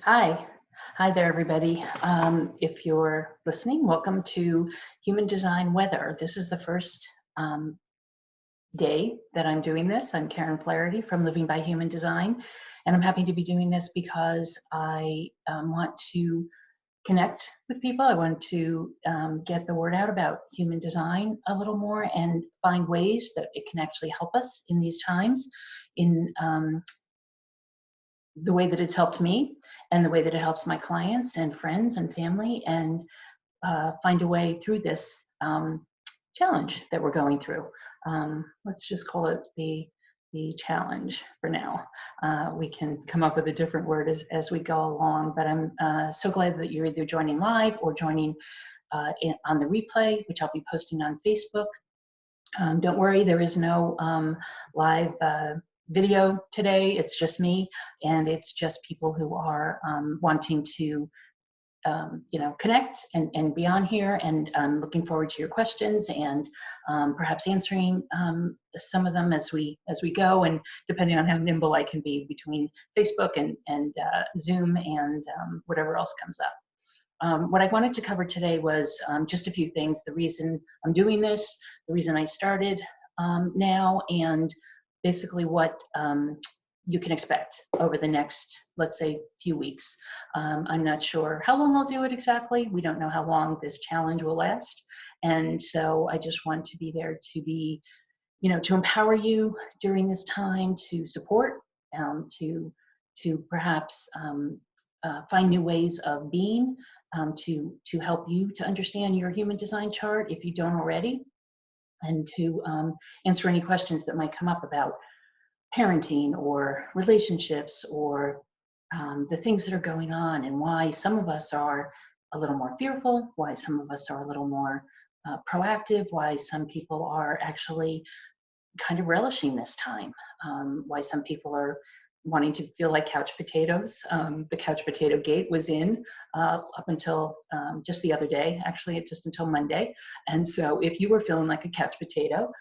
Hi. Hi there, everybody. If you're listening, welcome to Human Design Weather. This is the first day that I'm doing this. I'm Karen Flaherty from Living by Human Design, and I'm happy to be doing this because I want to connect with people. I want to get the word out about human design a little more and find ways that it can actually help us in these times in the way that it's helped me and the way that it helps my clients and friends and family, and find a way through this challenge that we're going through. Let's just call it the challenge for now. We can come up with a different word as we go along, but I'm so glad that you're either joining live or joining on the replay, which I'll be posting on Facebook. Don't worry, there is no live video today. It's just me, and it's just people who are wanting to connect and be on here, and I'm looking forward to your questions and perhaps answering some of them as we go, and depending on how nimble I can be between Facebook and Zoom and whatever else comes up. What I wanted to cover today was just a few things: the reason I'm doing this, the reason I started now, and basically what you can expect over the next, let's say, few weeks. I'm not sure how long I'll do it exactly. We don't know how long this challenge will last. And so I just want to be there to be, to empower you during this time, to support, to perhaps find new ways of being, to help you to understand your human design chart if you don't already, and to answer any questions that might come up about parenting or relationships or the things that are going on, and why some of us are a little more fearful, why some of us are a little more proactive, why some people are actually kind of relishing this time, why some people are wanting to feel like couch potatoes. The couch potato gate was in up until just the other day, actually, just until Monday. And so if you were feeling like a couch potato,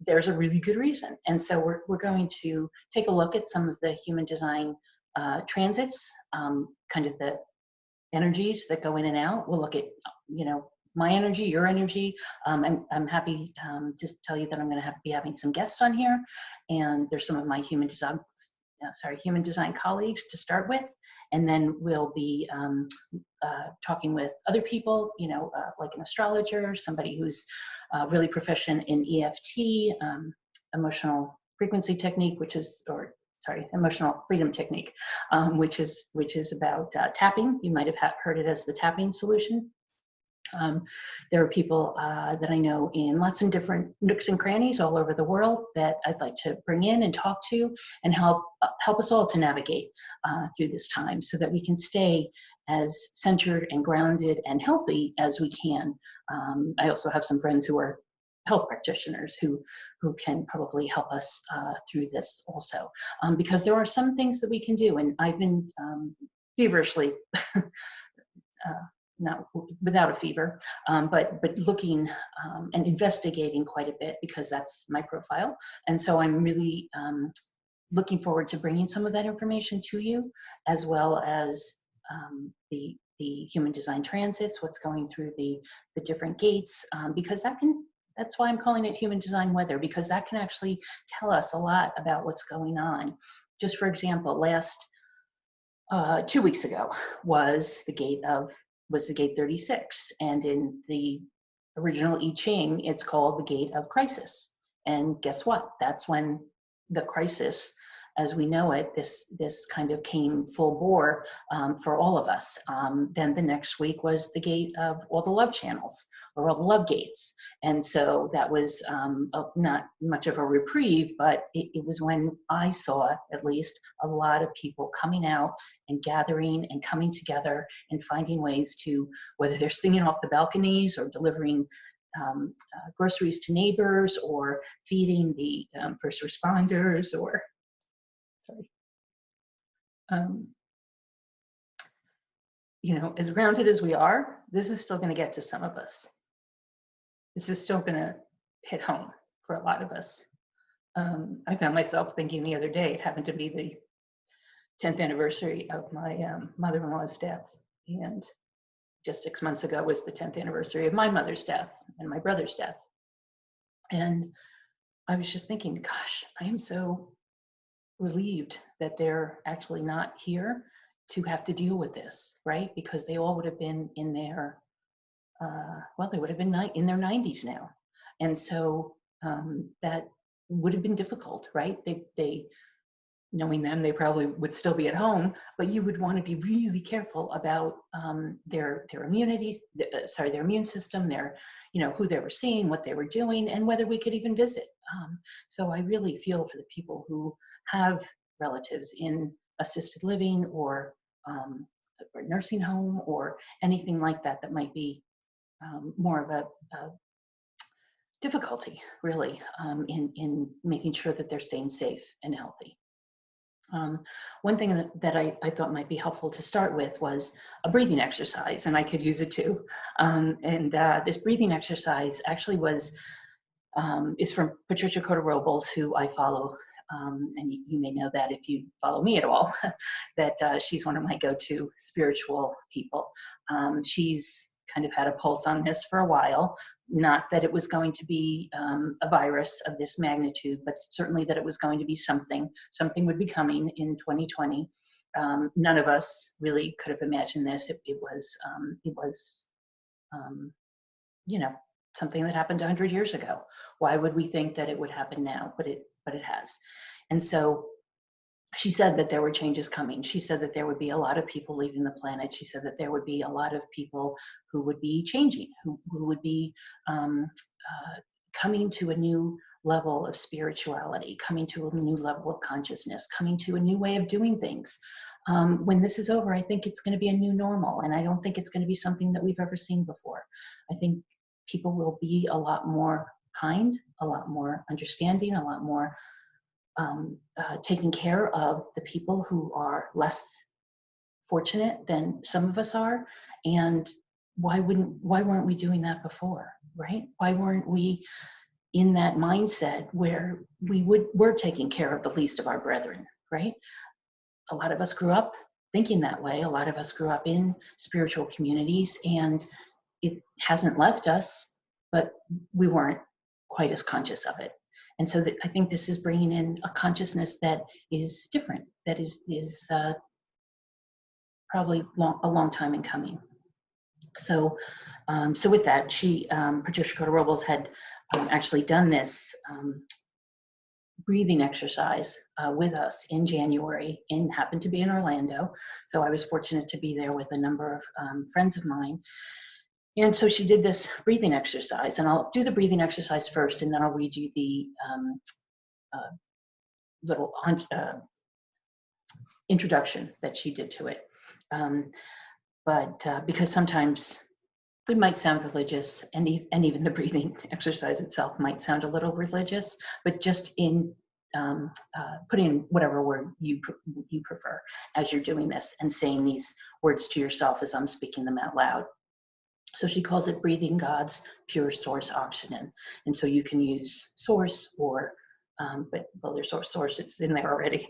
there's a really good reason. And so we're going to take a look at some of the human design transits, kind of the energies that go in and out. We'll look at, my energy, your energy. I'm happy to tell you that I'm going to be having some guests on here, and there's some of my human design colleagues to start with, and then we'll be talking with other people, like an astrologer, somebody who's really proficient in EFT, emotional frequency technique, emotional freedom technique, which is about tapping. You might have heard it as the tapping solution. There are people that I know in lots of different nooks and crannies all over the world that I'd like to bring in and talk to, and help us all to navigate through this time, so that we can stay as centered and grounded and healthy as we can. I also have some friends who are health practitioners who can probably help us through this also, because there are some things that we can do, and I've been feverishly not without a fever, but looking and investigating quite a bit, because that's my profile. And so I'm really looking forward to bringing some of that information to you, as well as the human design transits, what's going through the different gates, because that's why I'm calling it human design weather, because that can actually tell us a lot about what's going on. Just for example, last 2 weeks ago was the gate 36, and in the original I Ching, it's called the gate of crisis. And guess what? That's when the crisis, as we know it, this kind of came full bore for all of us. Then the next week was the gate of all the love channels, or all the love gates. And so that was not much of a reprieve, but it was when I saw, at least, a lot of people coming out and gathering and coming together and finding ways to, whether they're singing off the balconies or delivering groceries to neighbors, or feeding the first responders, or as grounded as we are, this is still going to get to some of us. This is still going to hit home for a lot of us. I found myself thinking the other day, it happened to be 10th anniversary of my mother-in-law's death. And just 6 months ago was the 10th anniversary of my mother's death and my brother's death. And I was just thinking, gosh, I am so relieved that they're actually not here to have to deal with this, right? Because they all would have been in their, well, they would have been in their 90s now. And so that would have been difficult, right? They knowing them, they probably would still be at home, but you would want to be really careful about their immunity, their immune system, their, who they were seeing, what they were doing, and whether we could even visit. So I really feel for the people who have relatives in assisted living or nursing home or anything like that that might be more of a difficulty, really, in making sure that they're staying safe and healthy. One thing that I thought might be helpful to start with was a breathing exercise, and I could use it too. This breathing exercise actually is from Patricia Cota-Robles, who I follow, and you may know that if you follow me at all, that she's one of my go-to spiritual people. She's kind of had a pulse on this for a while. Not that it was going to be a virus of this magnitude, but certainly that it was going to be something would be coming in 2020. None of us really could have imagined this. It was something that happened 100 years ago. Why would we think that it would happen now? But it has. And so she said that there were changes coming. She said that there would be a lot of people leaving the planet. She said that there would be a lot of people who would be changing, who would be coming to a new level of spirituality, coming to a new level of consciousness, coming to a new way of doing things. When this is over, I think it's going to be a new normal, and I don't think it's going to be something that we've ever seen before. I think people will be a lot more kind, a lot more understanding, a lot more taking care of the people who are less fortunate than some of us are. And why weren't we doing that before, right? Why weren't we in that mindset where we're taking care of the least of our brethren, right? A lot of us grew up thinking that way. A lot of us grew up in spiritual communities, and it hasn't left us, but we weren't quite as conscious of it. And so I think this is bringing in a consciousness that is different, that is probably a long time in coming. So, so with that, Patricia Cota-Robles had actually done this breathing exercise with us in January, and happened to be in Orlando. So I was fortunate to be there with a number of friends of mine. And so she did this breathing exercise, and I'll do the breathing exercise first, and then I'll read you the little introduction that she did to it. But because sometimes it might sound religious, and even the breathing exercise itself might sound a little religious, but just in put in whatever word you prefer as you're doing this, and saying these words to yourself as I'm speaking them out loud. So she calls it breathing God's pure source oxygen. And so you can use source or, there's source, it's in there already,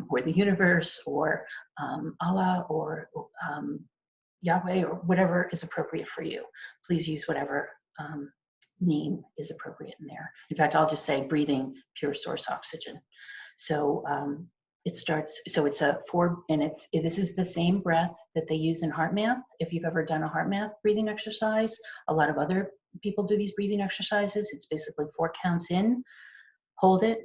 or the universe, or Allah, or Yahweh, or whatever is appropriate for you. Please use whatever name is appropriate in there. In fact, I'll just say breathing pure source oxygen. So it starts, so it's this is the same breath that they use in heart math. If you've ever done a heart math breathing exercise, a lot of other people do these breathing exercises. It's basically 4 counts in, hold it,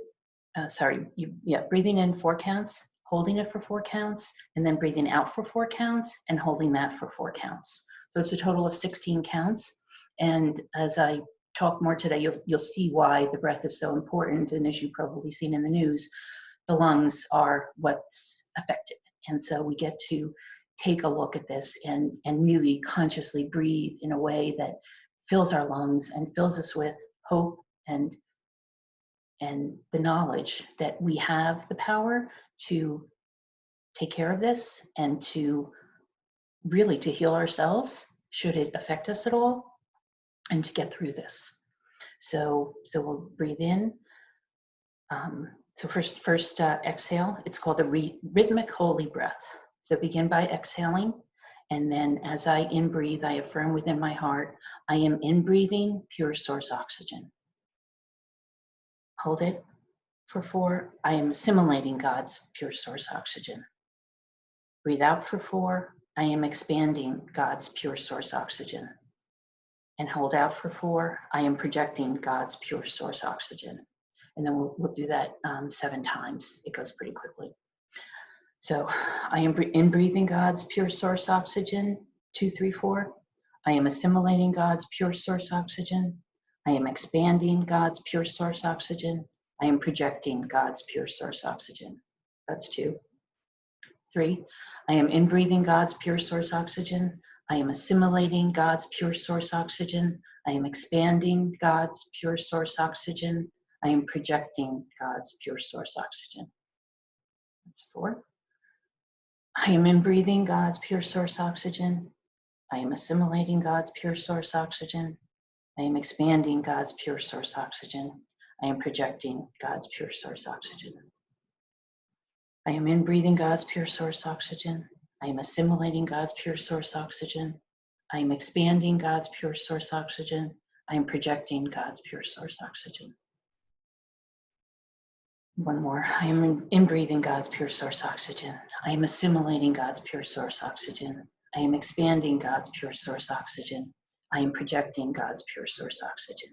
breathing in 4 counts, holding it for 4 counts, and then breathing out for 4 counts, and holding that for 4 counts. So it's a total of 16 counts. And as I talk more today, you'll see why the breath is so important. And as you've probably seen in the news, the lungs are what's affected. And so we get to take a look at this and really consciously breathe in a way that fills our lungs and fills us with hope and the knowledge that we have the power to take care of this, and to really to heal ourselves should it affect us at all, and to get through this. So we'll breathe in So first exhale, it's called the rhythmic holy breath. So begin by exhaling, and then as I in-breathe, I affirm within my heart, I am in-breathing pure source oxygen. Hold it for 4. I am assimilating God's pure source oxygen. Breathe out for 4. I am expanding God's pure source oxygen. And hold out for 4. I am projecting God's pure source oxygen. And then we'll do that 7 times. It goes pretty quickly. So I am in-breathing God's pure source oxygen, 2, 3, 4. I am assimilating God's pure source oxygen. I am expanding God's pure source oxygen. I am projecting God's pure source oxygen. That's 2. 3, I am in-breathing God's pure source oxygen. I am assimilating God's pure source oxygen. I am expanding God's pure source oxygen. I am projecting God's pure source oxygen. That's 4. I am in-breathing God's pure source oxygen. I am assimilating God's pure source oxygen. I am expanding God's pure source oxygen. I am projecting God's pure source oxygen. I am in-breathing God's pure source oxygen. I am assimilating God's pure source oxygen. I am expanding God's pure source oxygen. I am projecting God's pure source oxygen. One more. I am in-breathing God's pure source oxygen. I am assimilating God's pure source oxygen. I am expanding God's pure source oxygen. I am projecting God's pure source oxygen.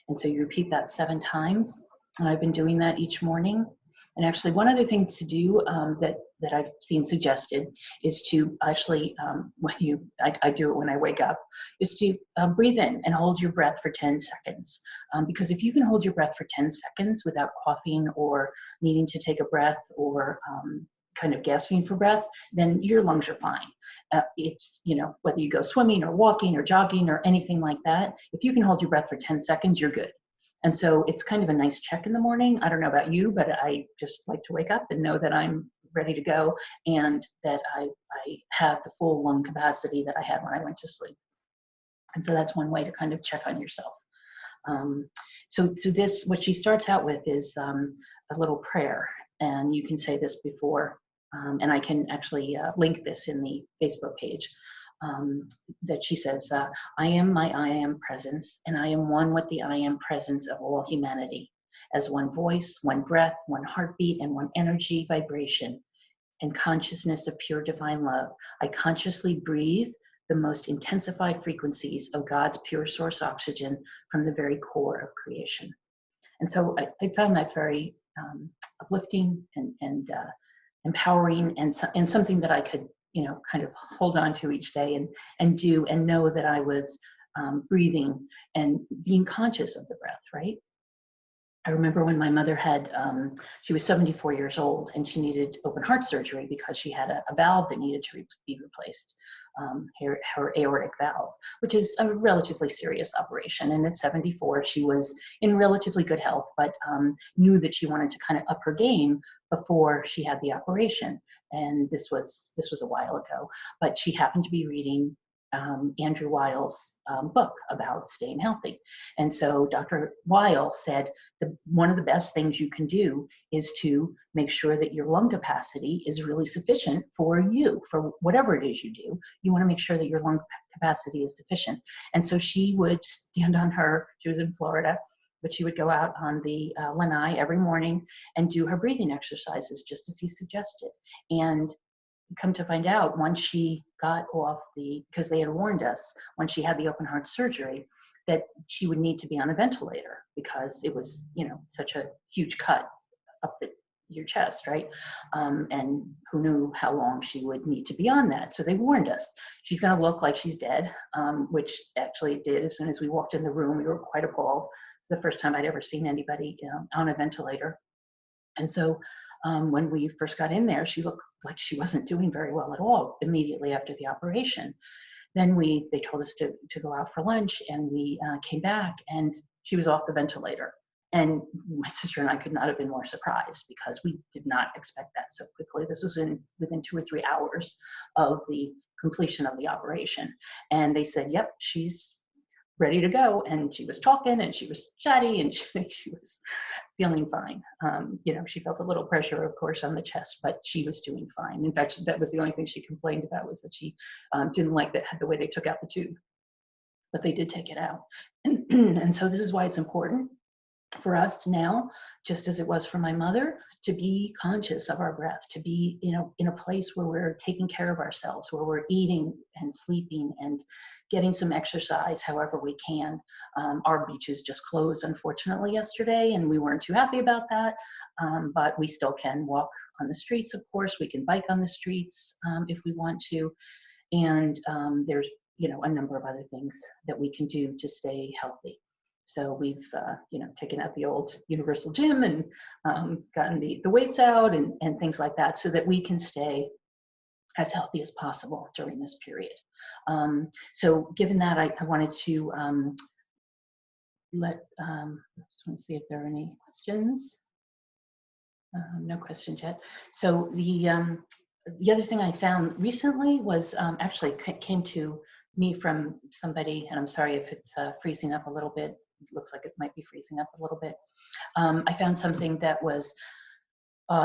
And so you repeat that 7 times. And I've been doing that each morning. And actually, one other thing to do that I've seen suggested is to actually, I do it when I wake up, is to breathe in and hold your breath for 10 seconds. Because if you can hold your breath for 10 seconds without coughing or needing to take a breath or kind of gasping for breath, then your lungs are fine. It's, whether you go swimming or walking or jogging or anything like that, if you can hold your breath for 10 seconds, you're good. And so it's kind of a nice check in the morning. I don't know about you, but I just like to wake up and know that I'm ready to go and that I have the full lung capacity that I had when I went to sleep. And so that's one way to kind of check on yourself. So this, what she starts out with is a little prayer, and you can say this before, and I can actually link this in the Facebook page. That she says, I am my I am presence, and I am one with the I am presence of all humanity, as one voice, one breath, one heartbeat, and one energy vibration and consciousness of pure divine love. I consciously breathe the most intensified frequencies of God's pure source oxygen from the very core of creation. And so I found that very uplifting and empowering, and something that I could kind of hold on to each day and do, and know that I was breathing and being conscious of the breath, right? I remember when my mother she was 74 years old, and she needed open heart surgery because she had a valve that needed to be replaced, her aortic valve, which is a relatively serious operation. And at 74, she was in relatively good health, but knew that she wanted to kind of up her game before she had the operation. And this was a while ago, but she happened to be reading Andrew Weil's book about staying healthy. And so Dr. Weil said one of the best things you can do is to make sure that your lung capacity is really sufficient for you, for whatever it is you do. You want to make sure that your lung capacity is sufficient. And so she would stand on she was in Florida, but she would go out on the lanai every morning and do her breathing exercises just as he suggested. And come to find out, once she got off because they had warned us when she had the open heart surgery that she would need to be on a ventilator because it was, such a huge cut up your chest, right? And who knew how long she would need to be on that. So they warned us, she's going to look like she's dead, which actually it did. As soon as we walked in the room, we were quite appalled. It's the first time I'd ever seen anybody on a ventilator. And so when we first got in there, she looked like she wasn't doing very well at all immediately after the operation. Then they told us to go out for lunch, and we came back, and she was off the ventilator. And my sister and I could not have been more surprised because we did not expect that so quickly. This was within 2 or 3 hours of the completion of the operation. And they said, yep, she's ready to go, and she was talking and she was chatty and she was feeling fine. She felt a little pressure, of course, on the chest, but she was doing fine. In fact, that was the only thing she complained about, was that she didn't like the way they took out the tube, but they did take it out. And so this is why it's important for us now, just as it was for my mother, to be conscious of our breath, to be, in a place where we're taking care of ourselves, where we're eating and sleeping and getting some exercise however we can. Our beaches just closed, unfortunately, yesterday, and we weren't too happy about that. But we still can walk on the streets, of course. We can bike on the streets if we want to. And there's, a number of other things that we can do to stay healthy. So we've, taken out the old universal gym and gotten the weights out and things like that, so that we can stay as healthy as possible during this period. So given that, I wanted to just want to see if there are any questions. No questions yet. So the other thing I found recently was actually came to me from somebody, and I'm sorry if it's freezing up a little bit. It looks like it might be freezing up a little bit. I found something that was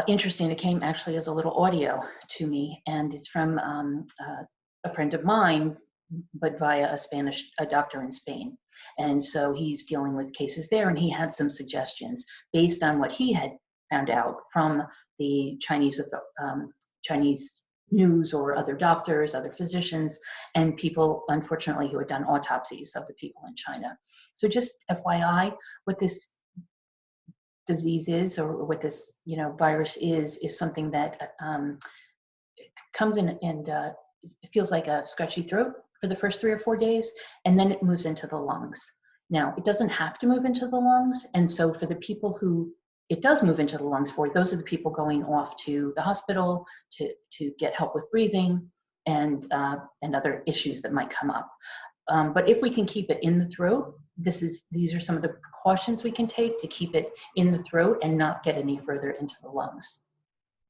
interesting. It came actually as a little audio to me, and it's from a friend of mine, but via a doctor in Spain. And so he's dealing with cases there, and he had some suggestions based on what he had found out from the Chinese news, or other doctors, other physicians, and people, unfortunately, who had done autopsies of the people in China. So just FYI, what this disease is, or what this virus is something that comes in and it feels like a scratchy throat for the first 3 or 4 days, and then it moves into the lungs. Now, it doesn't have to move into the lungs, and so for the people who it does move into the lungs for, those are the people going off to the hospital to get help with breathing and other issues that might come up. But if we can keep it in the throat, these are some of the precautions we can take to keep it in the throat and not get any further into the lungs.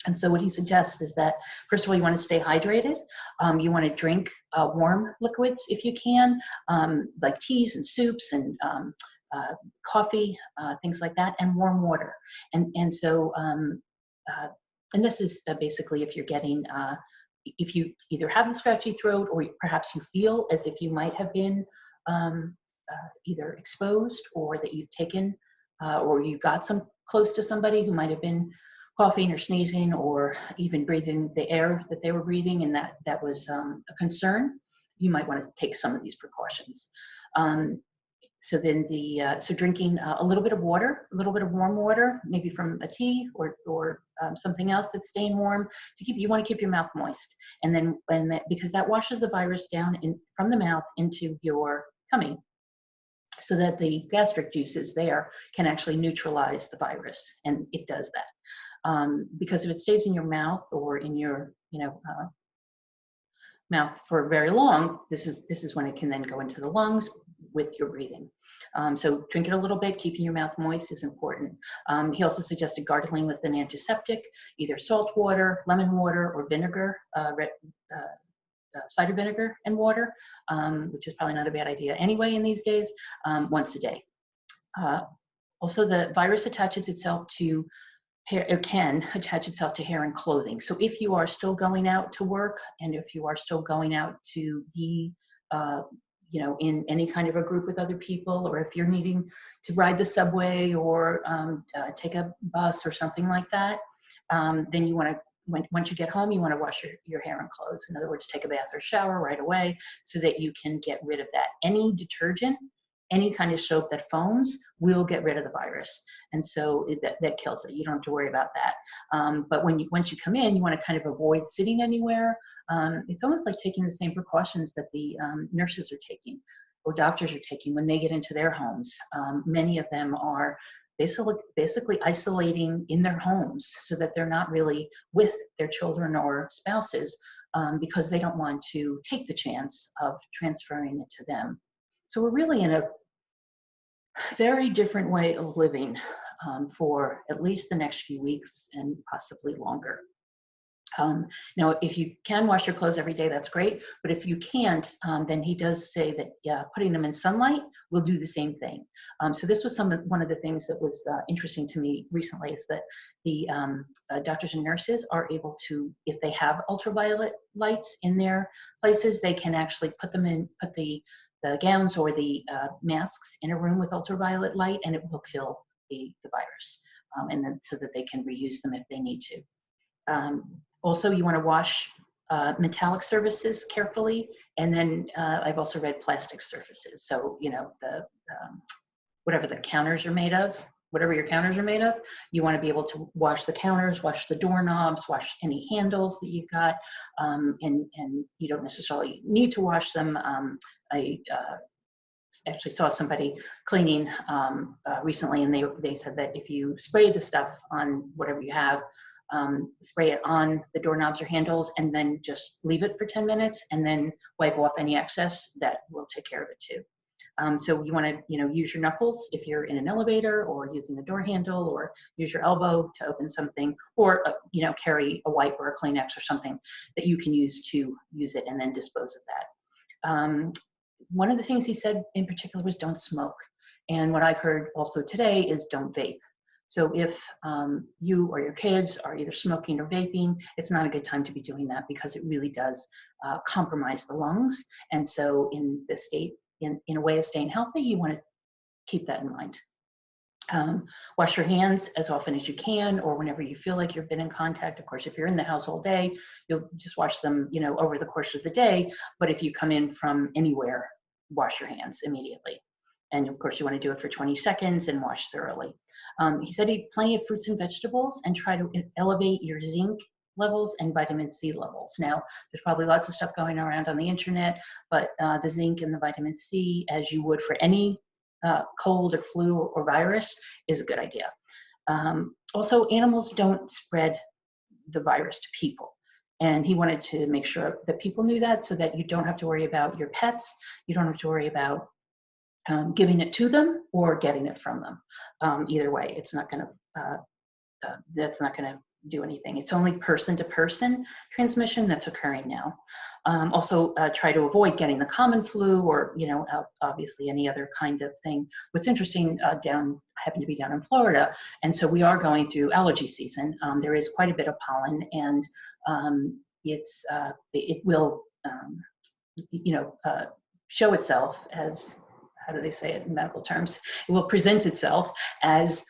And so what he suggests is that, first of all, you want to stay hydrated. You want to drink warm liquids if you can, like teas and soups and coffee, things like that, and warm water. And so, and this is basically if you're getting, if you either have the scratchy throat, or perhaps you feel as if you might have been either exposed, or that you've taken, or you got close to somebody who might have been coughing or sneezing, or even breathing the air that they were breathing, and that was a concern, you might want to take some of these precautions. So then so drinking a little bit of water, a little bit of warm water, maybe from a tea or something else that's staying warm, you want to keep your mouth moist. And then because that washes the virus down from the mouth into your tummy, so that the gastric juices there can actually neutralize the virus, and it does that. Because if it stays in your mouth or in your mouth for very long, this is when it can then go into the lungs with your breathing. So drink it a little bit, keeping your mouth moist is important. He also suggested gargling with an antiseptic, either salt water, lemon water, or vinegar, cider vinegar and water, which is probably not a bad idea anyway in these days, once a day. Also, the virus attaches itself to hair, it can attach itself to hair and clothing. So if you are still going out to work, and if you are still going out to be in any kind of a group with other people, or if you're needing to ride the subway or take a bus or something like that, then you want to, once you get home, you want to wash your hair and clothes. In other words, take a bath or shower right away, so that you can get rid of that. Any detergent, any kind of soap that foams will get rid of the virus. And so that kills it. You don't have to worry about that. But once you come in, you want to kind of avoid sitting anywhere. It's almost like taking the same precautions that the nurses are taking, or doctors are taking when they get into their homes. Many of them are basically isolating in their homes, so that they're not really with their children or spouses, because they don't want to take the chance of transferring it to them. So we're really in a very different way of living for at least the next few weeks, and possibly longer. Now, if you can wash your clothes every day, that's great. But if you can't, then he does say that putting them in sunlight will do the same thing. So this was one of the things that was interesting to me recently, is that the doctors and nurses are able to, if they have ultraviolet lights in their places, they can actually put the gowns or the masks in a room with ultraviolet light, and it will kill the virus, and then so that they can reuse them if they need to. Also, you want to wash metallic surfaces carefully, and then I've also read plastic surfaces. So, you know, whatever the counters are made of, whatever your counters are made of, you want to be able to wash the counters, wash the doorknobs, wash any handles that you've got, and you don't necessarily need to wash them. I actually saw somebody cleaning recently, and they said that if you spray the stuff on whatever you have, spray it on the doorknobs or handles, and then just leave it for 10 minutes, and then wipe off any excess. That will take care of it too. So you want to, you know, use your knuckles if you're in an elevator or using a door handle, or use your elbow to open something, or you know, carry a wipe or a Kleenex or something that you can use to use it and then dispose of that. One of the things he said in particular was don't smoke. And what I've heard also today is don't vape. So if you or your kids are either smoking or vaping, it's not a good time to be doing that, because it really does compromise the lungs. And so in the state, in a way of staying healthy, you want to keep that in mind. Wash your hands as often as you can, or whenever you feel like you've been in contact. Of course, if you're in the house all day, you'll just wash them, you know, over the course of the day. But if you come in from anywhere, wash your hands immediately. And of course, you want to do it for 20 seconds and wash thoroughly. He said eat plenty of fruits and vegetables, and try to elevate your zinc levels and vitamin C levels. Now, there's probably lots of stuff going around on the internet, but the zinc and the vitamin C, as you would for any cold or flu or virus, is a good idea. Also, animals don't spread the virus to people. And he wanted to make sure that people knew that, so that you don't have to worry about your pets. You don't have to worry about giving it to them or getting it from them. Either way, it's not going to, that's not going to do anything. It's only person-to-person transmission that's occurring now. Also, try to avoid getting the common flu, or, you know, obviously any other kind of thing. What's interesting, I happen to be down in Florida, and so we are going through allergy season. There is quite a bit of pollen, and it will, you know, show itself as, how do they say it in medical terms? It will present itself as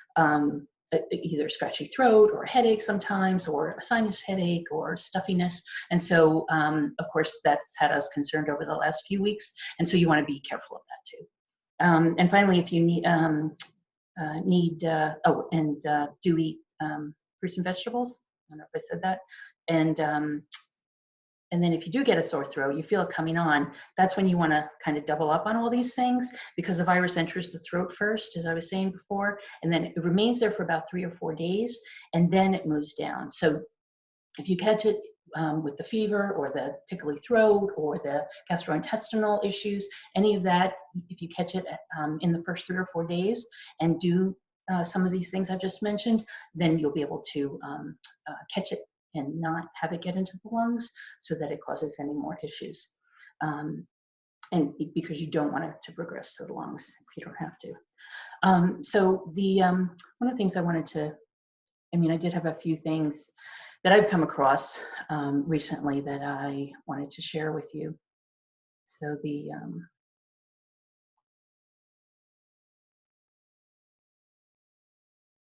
either scratchy throat or a headache sometimes, or a sinus headache or stuffiness. And so, of course, that's had us concerned over the last few weeks. And so you want to be careful of that too. And finally, if you need, do eat fruits and vegetables. I don't know if I said that. And then if you do get a sore throat, you feel it coming on, that's when you want to kind of double up on all these things, because the virus enters the throat first, as I was saying before, and then it remains there for about 3 or 4 days, and then it moves down. So if you catch it with the fever or the tickly throat or the gastrointestinal issues, any of that, if you catch it in the first 3 or 4 days and do some of these things I just mentioned, then you'll be able to catch it and not have it get into the lungs, so that it causes any more issues. And because you don't want it to progress to the lungs if you don't have to. So one of the things I wanted to, I did have a few things that I've come across recently that I wanted to share with you. So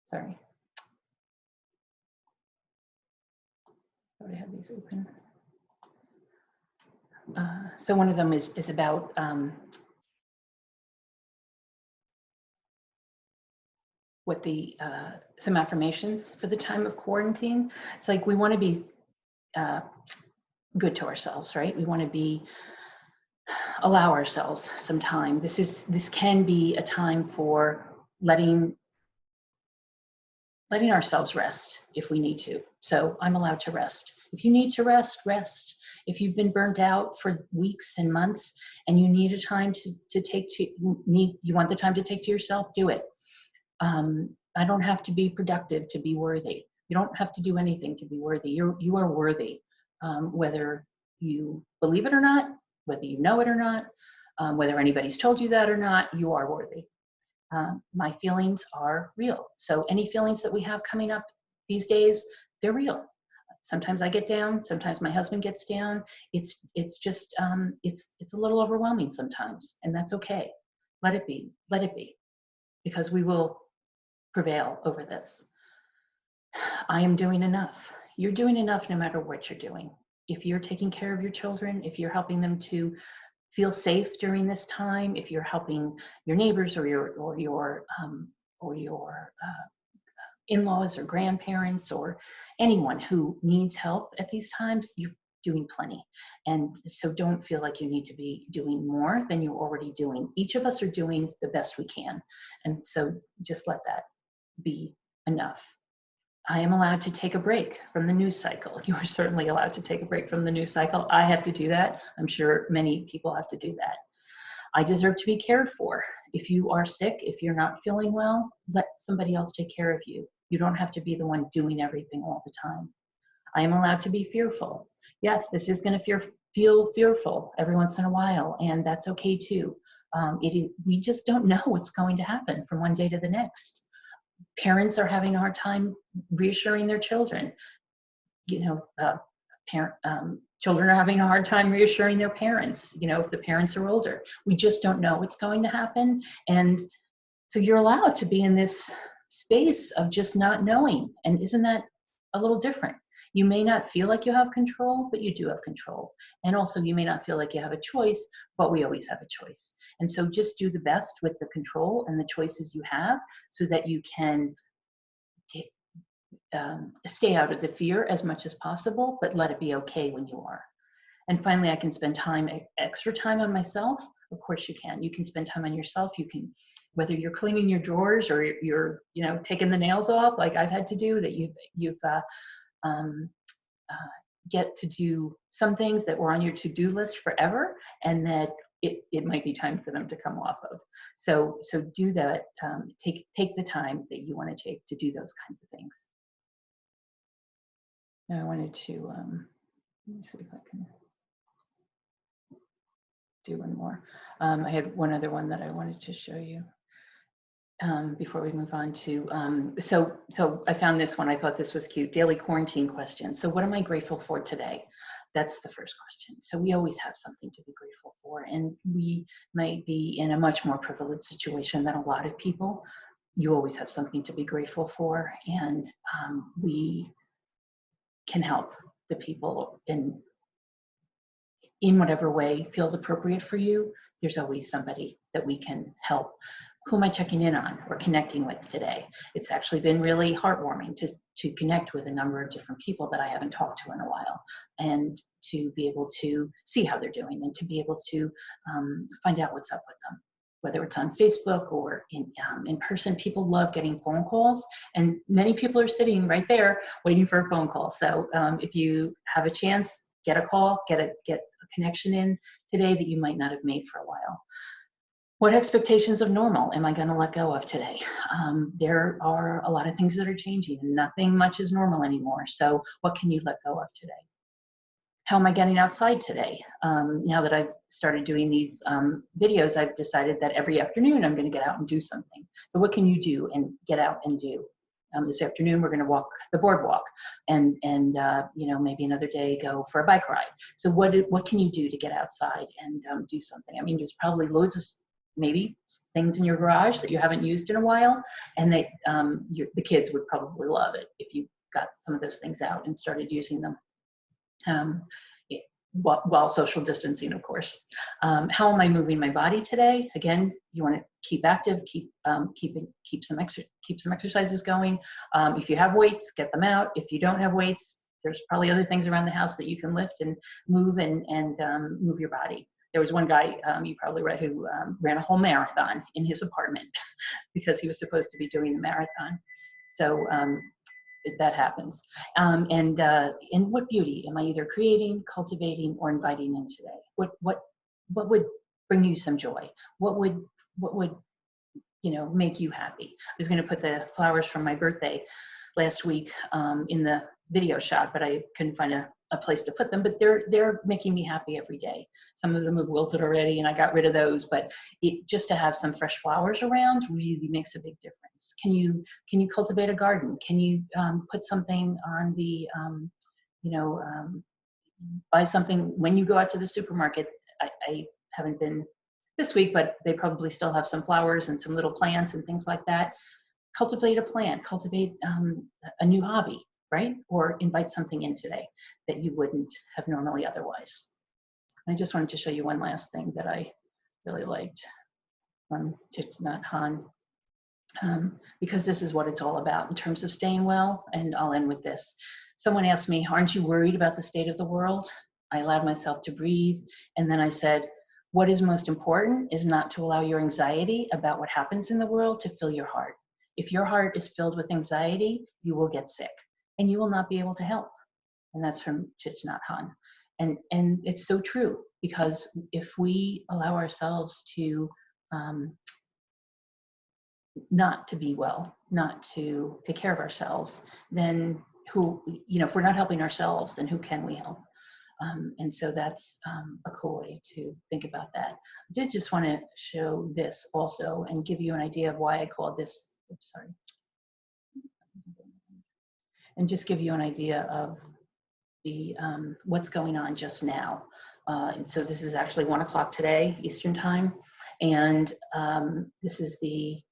sorry. I have these open. So one of them is about what some affirmations for the time of quarantine. It's like we want to be good to ourselves, right? We want to allow ourselves some time. This can be a time for letting ourselves rest if we need to. So I'm allowed to rest. If you need to rest, rest. If you've been burnt out for weeks and months and you need a time you want the time to take to yourself, do it. I don't have to be productive to be worthy. You don't have to do anything to be worthy. You are worthy, whether you believe it or not, whether you know it or not, whether anybody's told you that or not, you are worthy. My feelings are real. So any feelings that we have coming up these days, they're real. Sometimes I get down, sometimes my husband gets down. It's just it's a little overwhelming sometimes, and that's okay. Let it be, because we will prevail over this. I am doing enough. You're doing enough no matter what you're doing. If you're taking care of your children, if you're helping them to feel safe during this time, if you're helping your neighbors or your in-laws or grandparents or anyone who needs help at these times, you're doing plenty. And so don't feel like you need to be doing more than you're already doing. Each of us are doing the best we can. And so just let that be enough. I am allowed to take a break from the news cycle. You are certainly allowed to take a break from the news cycle. I have to do that. I'm sure many people have to do that. I deserve to be cared for. If you are sick, if you're not feeling well, let somebody else take care of you. You don't have to be the one doing everything all the time. I am allowed to be fearful. Yes, this is going to feel fearful every once in a while, and that's okay too. We just don't know what's going to happen from one day to the next. Parents are having a hard time reassuring their children. Children are having a hard time reassuring their parents, if the parents are older. We just don't know what's going to happen. And so you're allowed to be in this space of just not knowing. And isn't that a little different? You may not feel like you have control, but you do have control. And also you may not feel like you have a choice, but we always have a choice. And so just do the best with the control and the choices you have so that you can stay out of the fear as much as possible, but let it be okay when you are. And finally, I can spend extra time on myself. Of course you can. You can spend time on yourself. You can, whether you're cleaning your drawers or you're, taking the nails off like I've had to do, that you've get to do some things that were on your to-do list forever, and that it might be time for them to come off of. So do that. Take the time that you want to take to do those kinds of things. Now I wanted to, let me see if I can do one more. I had one other one that I wanted to show you before we move on to, so I found this one. I thought this was cute. Daily quarantine question. So what am I grateful for today? That's the first question. So we always have something to be grateful for, and we might be in a much more privileged situation than a lot of people. You always have something to be grateful for, and we can help the people in whatever way feels appropriate for you. There's always somebody that we can help. Who am I checking in on or connecting with today? It's actually been really heartwarming to connect with a number of different people that I haven't talked to in a while, and to be able to see how they're doing, and to be able to find out what's up with them. Whether it's on Facebook or in person, people love getting phone calls, and many people are sitting right there waiting for a phone call. So if you have a chance, get a call, get a connection in today that you might not have made for a while. What expectations of normal am I going to let go of today? There are a lot of things that are changing. Nothing much is normal anymore. So what can you let go of today? How am I getting outside today? Now that I've started doing these videos, I've decided that every afternoon I'm going to get out and do something. So what can you do and get out and do? This afternoon we're going to walk the boardwalk, and maybe another day go for a bike ride. So what can you do to get outside and do something? I mean, there's probably loads of maybe things in your garage that you haven't used in a while, and that the kids would probably love it if you got some of those things out and started using them. While social distancing, of course. How am I moving my body today? Again, you want to keep active, keep some exercises going. If you have weights, get them out. If you don't have weights, there's probably other things around the house that you can lift and move and move your body. There was one guy you probably read who ran a whole marathon in his apartment because he was supposed to be doing the marathon. So that happens. And what beauty am I either creating, cultivating, or inviting in today? What would bring you some joy? What would make you happy? I was going to put the flowers from my birthday last week in the video shot, but I couldn't find a place to put them. But they're making me happy every day. Some of them have wilted already, and I got rid of those. But just to have some fresh flowers around really makes a big difference. Can you cultivate a garden? Can you put something on the buy something when you go out to the supermarket? I haven't been this week, but they probably still have some flowers and some little plants and things like that. Cultivate a plant, cultivate a new hobby, right? Or invite something in today that you wouldn't have normally otherwise. I just wanted to show you one last thing that I really liked from Thich Nhat Hanh, because this is what it's all about in terms of staying well. And I'll end with this. Someone asked me, aren't you worried about the state of the world? I allowed myself to breathe. And then I said, what is most important is not to allow your anxiety about what happens in the world to fill your heart. If your heart is filled with anxiety, you will get sick and you will not be able to help. And that's from Thich Nhat Hanh. And it's so true, because if we allow ourselves to not to be well, not to take care of ourselves, then if we're not helping ourselves, then who can we help? And so that's a cool way to think about that. I did just want to show this also and give you an idea of why I call this, oops, sorry. And just give you an idea of the what's going on just now. And so this is actually 1 o'clock today, Eastern time. And this is the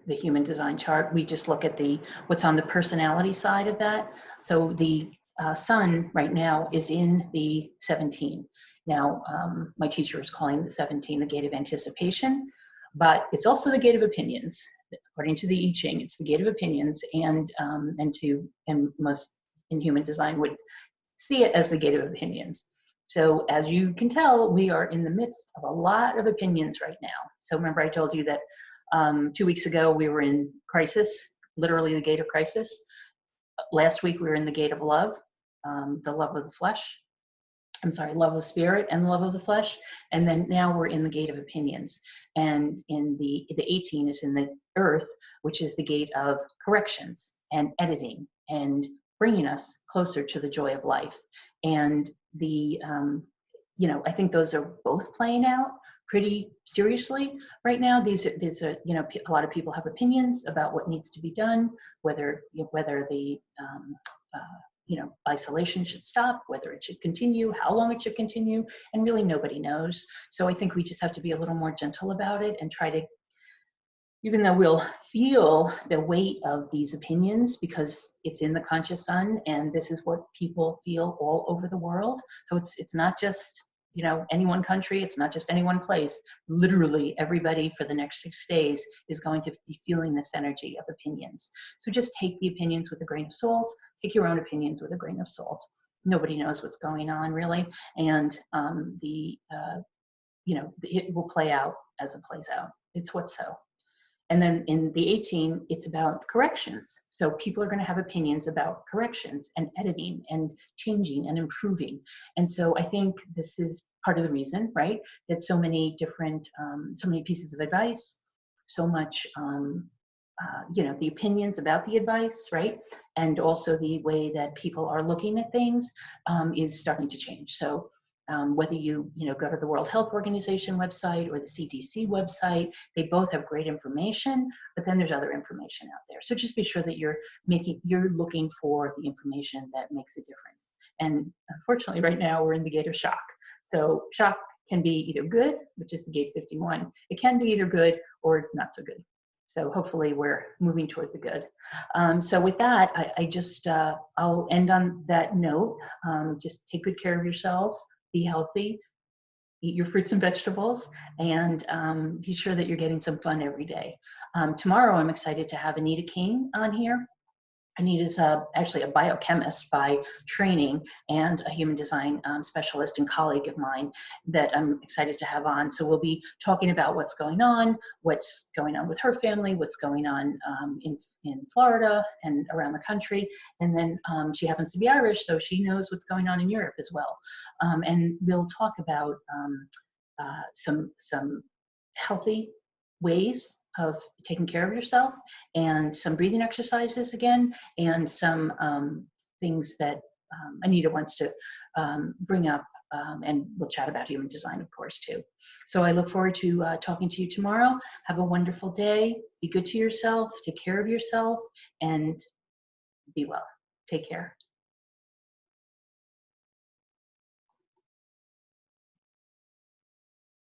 human design chart. We just look at what's on the personality side of that. So the sun right now is in the 17. Now, my teacher is calling the 17 the gate of anticipation, but it's also the gate of opinions. According to the I Ching, it's the gate of opinions, and most in human design would see it as the gate of opinions. So as you can tell, we are in the midst of a lot of opinions right now. So remember I told you that 2 weeks ago we were in crisis, literally the gate of crisis. Last week we were in the gate of love, the love of the flesh. Love of spirit and love of the flesh. And then now we're in the gate of opinions. And in the 18 is in the earth, which is the gate of corrections and editing and bringing us closer to the joy of life. And I think those are both playing out pretty seriously right now. These are a lot of people have opinions about what needs to be done, whether the isolation should stop, whether it should continue, how long it should continue, and really nobody knows. So I think we just have to be a little more gentle about it and try to, even though we'll feel the weight of these opinions because it's in the conscious sun and this is what people feel all over the world. So it's not just any one country, it's not just any one place. Literally everybody for the next 6 days is going to be feeling this energy of opinions. So just take the opinions with a grain of salt, take your own opinions with a grain of salt. Nobody knows what's going on really. And it will play out as it plays out. It's what's so. And then in the 18, it's about corrections. So people are going to have opinions about corrections and editing and changing and improving. And so I think this is part of the reason, right, that so many different, so many pieces of advice, so much, the opinions about the advice, right, and also the way that people are looking at things is starting to change. So whether you go to the World Health Organization website or the CDC website, they both have great information, but then there's other information out there. So just be sure that you're looking for the information that makes a difference. And unfortunately, right now we're in the gate of shock. So shock can be either good, which is the gate 51. It can be either good or not so good. So hopefully we're moving toward the good. So with that, I'll end on that note. Just take good care of yourselves. Be healthy, eat your fruits and vegetables, and be sure that you're getting some fun every day. Tomorrow, I'm excited to have Anita King on here. Anita is actually a biochemist by training and a human design specialist and colleague of mine that I'm excited to have on. So we'll be talking about what's going on with her family, what's going on in Florida and around the country. And then she happens to be Irish, so she knows what's going on in Europe as well. And we'll talk about some healthy ways of taking care of yourself, and some breathing exercises again, and some things that Anita wants to bring up, and we'll chat about human design, of course, too. So I look forward to talking to you tomorrow. Have a wonderful day. Be good to yourself, take care of yourself, and be well. Take care.